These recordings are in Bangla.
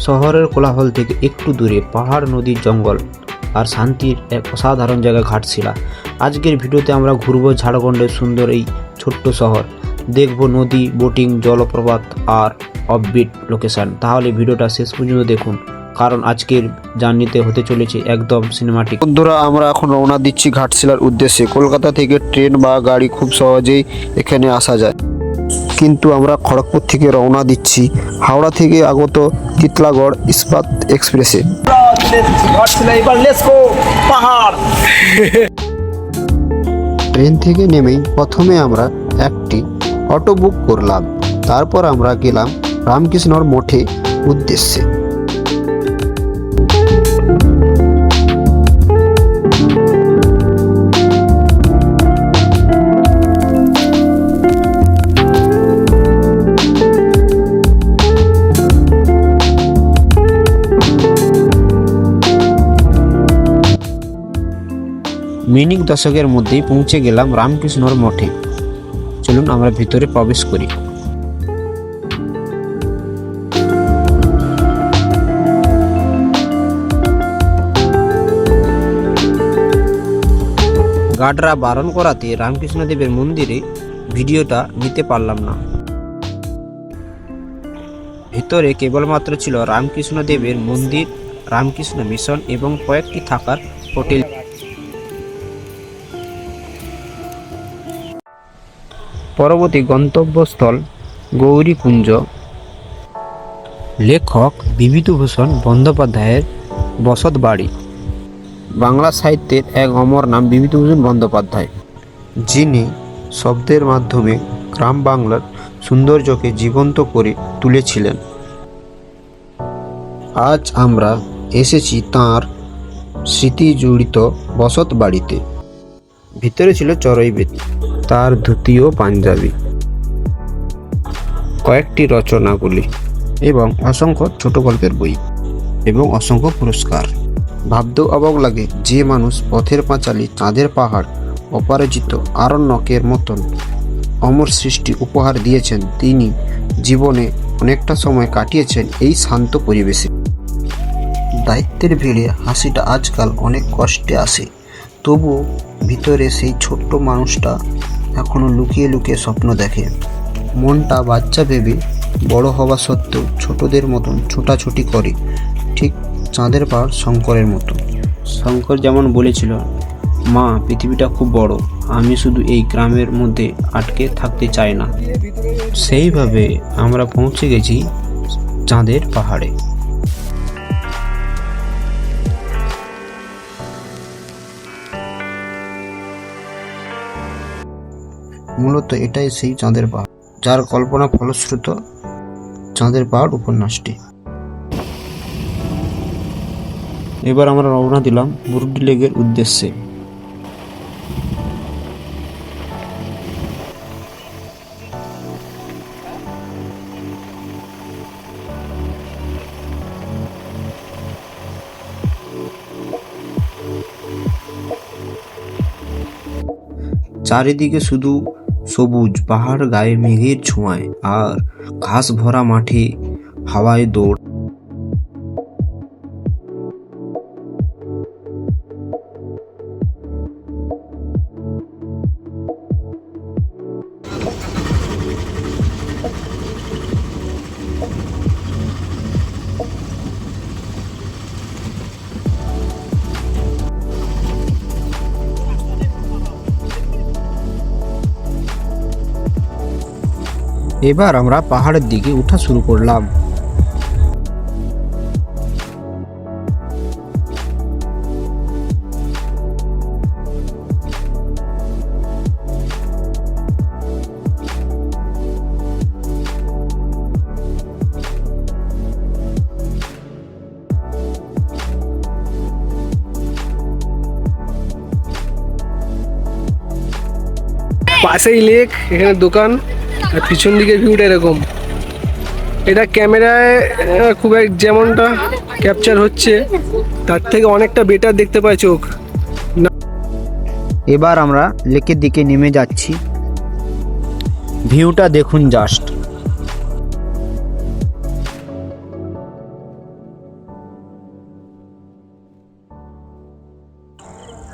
শহরের কোলাহল থেকে একটু দূরে পাহাড়, নদী, জঙ্গল আর শান্তির এক অসাধারণ জায়গা ঘাটশিলা। আজকের ভিডিওতে আমরা ঘুরবো ঝাড়খণ্ডের সুন্দর এই ছোট্ট শহর, দেখব নদী, বোটিং, জলপ্রপাত আর অফবিট লোকেশন। তাহলে ভিডিওটা শেষ পর্যন্ত দেখুন, কারণ আজকের জার্নিতে হতে চলেছে একদম সিনেমাটিক। বন্ধুরা, আমরা এখন রওনা দিচ্ছি ঘাটশিলার উদ্দেশ্যে। কলকাতা থেকে ট্রেন বা গাড়ি খুব সহজেই এখানে আসা যায়, কিন্তু আমরা খড়গপুর থেকে রওনা দিচ্ছি হাওড়া থেকে আগত তিতলাগড় ইস্পাত এক্সপ্রেসে। ট্রেন থেকে নেমেই প্রথমে আমরা একটি অটো বুক করলাম, তারপর আমরা গেলাম রামকৃষ্ণর মঠে উদ্দেশ্যে। মিনিট দশকের মধ্যেই পৌঁছে গেলাম রামকৃষ্ণর মঠে। চলুন আমরা ভিতরে প্রবেশ করি। গার্ডরা বারণ করাতে রামকৃষ্ণদেবের মন্দিরে ভিডিওটা নিতে পারলাম না। ভিতরে কেবলমাত্র ছিল রামকৃষ্ণদেবের মন্দির, রামকৃষ্ণ মিশন এবং কয়েকটি থাকার হোটেল। পরবর্তী গন্তব্যস্থল গৌরীকুঞ্জ। লেখক বিভূতিভূষণ বন্দ্যোপাধ্যায়ের বসত বাড়ি। বাংলা সাহিত্যের এক অমর নাম বিভূতিভূষণ বন্দ্যোপাধ্যায়, যিনি শব্দের মাধ্যমে গ্রাম বাংলার সৌন্দর্যকে জীবন্ত করে তুলেছিলেন। আজ আমরা এসেছি তাঁর স্মৃতি জড়িত বসত বাড়িতে। ভিতরে ছিল চড়ুই বেদি, তার ধুতি ও পাঞ্জাবি, কয়েকটি রচনাগুলি এবং অসংখ্য ছোট গল্পের বই এবং অসংখ্য পুরস্কার। ভাবতেও অবাক লাগে যে মানুষ পথের পাঁচালী, চাঁদের পাহাড়, অপরাজিত আরণ্যকের মতন অমর সৃষ্টি উপহার দিয়েছেন, তিনি জীবনে অনেকটা সময় কাটিয়েছেন এই শান্ত পরিবেশে। দায়িত্বের ভিড়ে হাসিটা আজকাল অনেক কষ্টে আসে, তবুও ভিতরে সেই ছোট্ট মানুষটা এখনো লুকিয়ে লুকিয়ে স্বপ্ন দেখে। মনটা বাচ্চা ভেবে বড় হওয়া সত্ত্বেও ছোটদের মতন ছোটাছুটি করে, ঠিক চাঁদের পাহাড় শঙ্করের মতো। শঙ্কর যেমন বলেছিল, মা পৃথিবীটা খুব বড়, আমি শুধু এই গ্রামের মধ্যে আটকে থাকতে চাই না। সেইভাবে আমরা পৌঁছে গেছি চাঁদের পাহাড়ে। মূলত এটাই সেই চাঁদের পাহাড়, যার কল্পনা ফলশ্রুত চাঁদের পাহাড় উপন্যাসটি। এবার আমরা রওনা দিলাম বুরুডি লেকের উদ্দেশ্যে। চারিদিকে শুধু সবুজ পাহাড়, গায়ে মেঘের ছোঁয়ায় আর ঘাস ভরা মাঠে হাওয়ায় দৌড়। এবার আমরা পাহাড়ের দিকে ওঠা শুরু করলাম। পাশেই লেক, এখানে দোকান, আর পিছন দিকের ভিউটা এরকম। এটা ক্যামেরায় খুব যেমনটা ক্যাপচার হচ্ছে তার থেকে অনেকটা বেটার দেখতে পায় চোখ। এবার আমরা লেকের দিকে নেমে যাচ্ছি। ভিউটা দেখুন জাস্ট।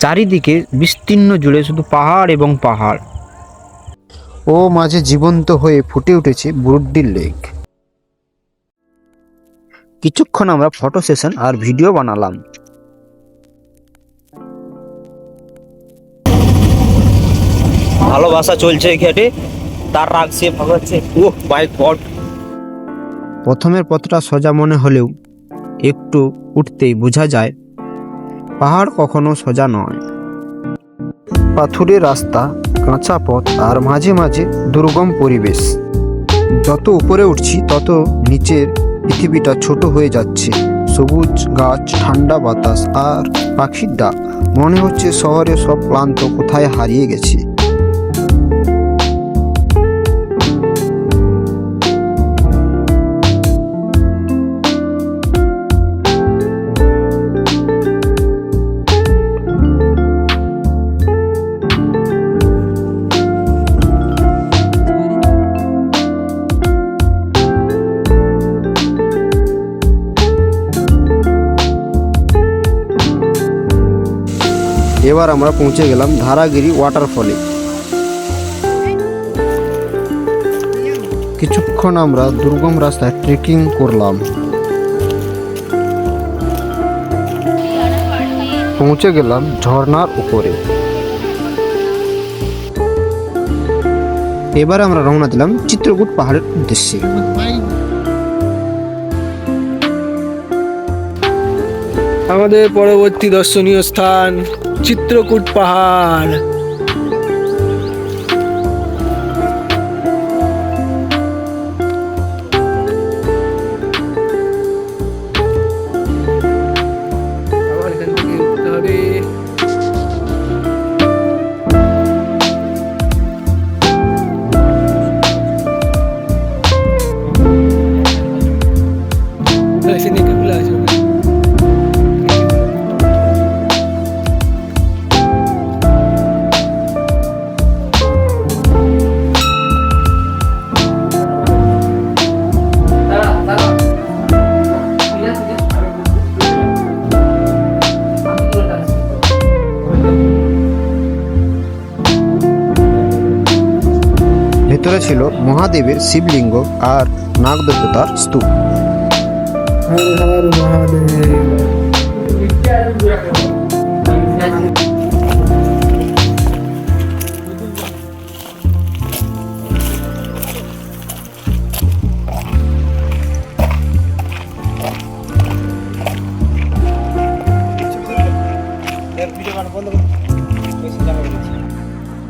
চারিদিকে বিস্তীর্ণ জুড়ে শুধু পাহাড় এবং পাহাড়। ও মাঝে জীবন্ত হয়ে ফুটে উঠেছে ব্রুডডি লেক। কিছুক্ষণ আমরা ফটো সেশন আর ভিডিও বানালাম। ভালোবাসা চলছে এখানে, তার রাগ সে ভাবাচ্ছে। ওহ মাই গড। প্রথমের পথটা সোজা মনে হলেও একটু উঠতেই বোঝা যায় পাহাড় কখনো সোজা নয়। পাথুরে রাস্তা, কাঁচা পথ আর মাঝে মাঝে দুর্গম পরিবেশ। যত উপরে উঠছি তত নিচের পৃথিবীটা ছোট হয়ে যাচ্ছে। সবুজ গাছ, ঠান্ডা বাতাস আর পাখির ডাক। মনে হচ্ছে শহরে সব ক্লান্ত কোথায় হারিয়ে গেছে। এবার আমরা পৌঁছে গেলাম ধারাগিরি ওয়াটারফলে। কিছুক্ষণ আমরা দুর্গম রাস্তায় ট্রেকিং করলাম। পৌঁছে গেলাম ঝর্ণার উপরে। এবার আমরা রওনা দিলাম চিত্রকূট পাহাড়ের উদ্দেশ্যে। আমাদের পরবর্তী দর্শনীয় স্থান চিত্রকূট পাহাড়। আবার এখান থেকে উঠতে হবে। ऐसे निकल আছে। ভেতরে ছিল মহাদেবের শিবলিঙ্গ আর নাগদেবতার স্তূপ। হর হর মহাদেব।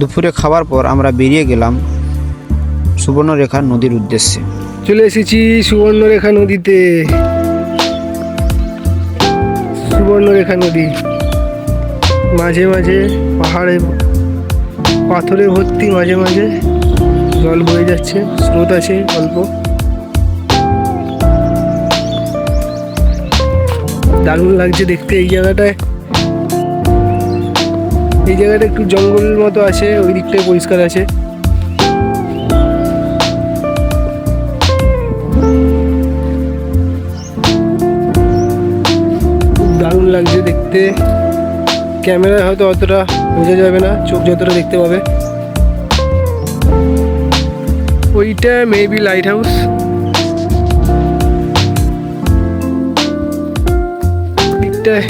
দুপুরে খাবার পর আমরা বেরিয়ে গেলাম সুবর্ণরেখা নদীর উদ্দেশ্যে। চলে এসেছি সুবর্ণরেখা নদীতে। সুবর্ণরেখা নদী মাঝে মাঝে পাহাড়ে পাথরে ভর্তি, মাঝে মাঝে জল বয়ে যাচ্ছে, স্রোত আছে অল্প। দারুণ লাগছে দেখতে এই জায়গাটায়। এই জায়গাটা একটু জঙ্গল মতো আছে, ওই দিকটায় পরিষ্কার আছে। খুব দারুণ লাগছে দেখতে। ক্যামেরায় হয়তো অতটা বোঝা যাবে না, চোখ যতটা দেখতে পাবে। ওইটা মেবি লাইট হাউস। দিকটায়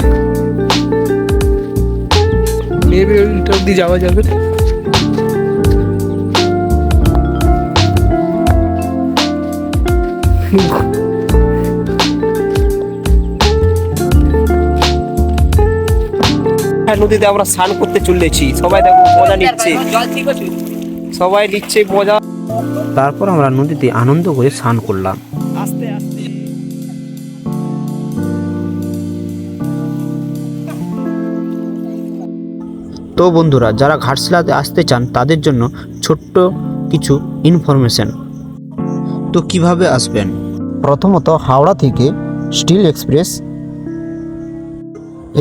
মেবি ওইটা অব্দি যাওয়া যাবে। নদীতে আমরা স্নান করতে চলেছি। সবাই দেখো মজা নিচ্ছে, সবাই নিচ্ছে মজা। তারপর আমরা নদীতে আনন্দ করে স্নান করলাম। আস্তে আস্তে তো বন্ধুরা, যারা ঘাটশিলাতে আসতে চান তাদের জন্য ছোট্ট কিছু ইনফরমেশন। তো কিভাবে আসবেন? প্রথমত হাওড়া থেকে স্টিল এক্সপ্রেস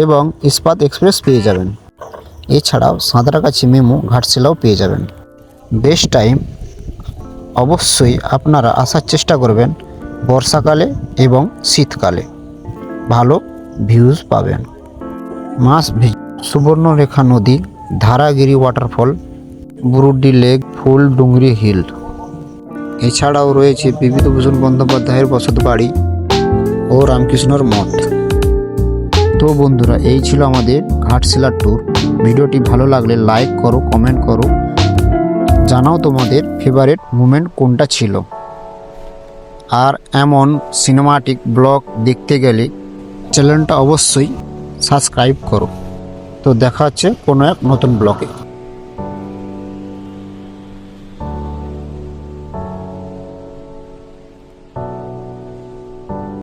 এবং ইস্পাত এক্সপ্রেস পেয়ে যাবেন। এছাড়াও সাঁতরাগাছি মেমো ঘাটশিলাও পেয়ে যাবেন। বেস্ট টাইম অবশ্যই আপনারা আসার চেষ্টা করবেন বর্ষাকালে এবং শীতকালে, ভালো ভিউজ পাবেন। Must visit. সুবর্ণরেখা নদী, Dharagiri waterfall, Burudi lake, Phuldungri hill. এছাড়াও রয়েছে বিভূতিভূষণ বন্দ্যোপাধ্যায়ের বসতবাড়ি ও রামকৃষ্ণর মঠ। তো বন্ধুরা, এই ছিল আমাদের ঘাটশিলার ট্যুর। ভিডিওটি ভালো লাগলে লাইক করো, কমেন্ট করো, জানাও তোমাদের ফেভারিট মোমেন্ট কোনটা ছিল। আর এমন সিনেমাটিক ব্লগ দেখতে গেলে চ্যানেলটা অবশ্যই সাবস্ক্রাইব করো। তো দেখা হচ্ছে কোনো এক নতুন ব্লগে।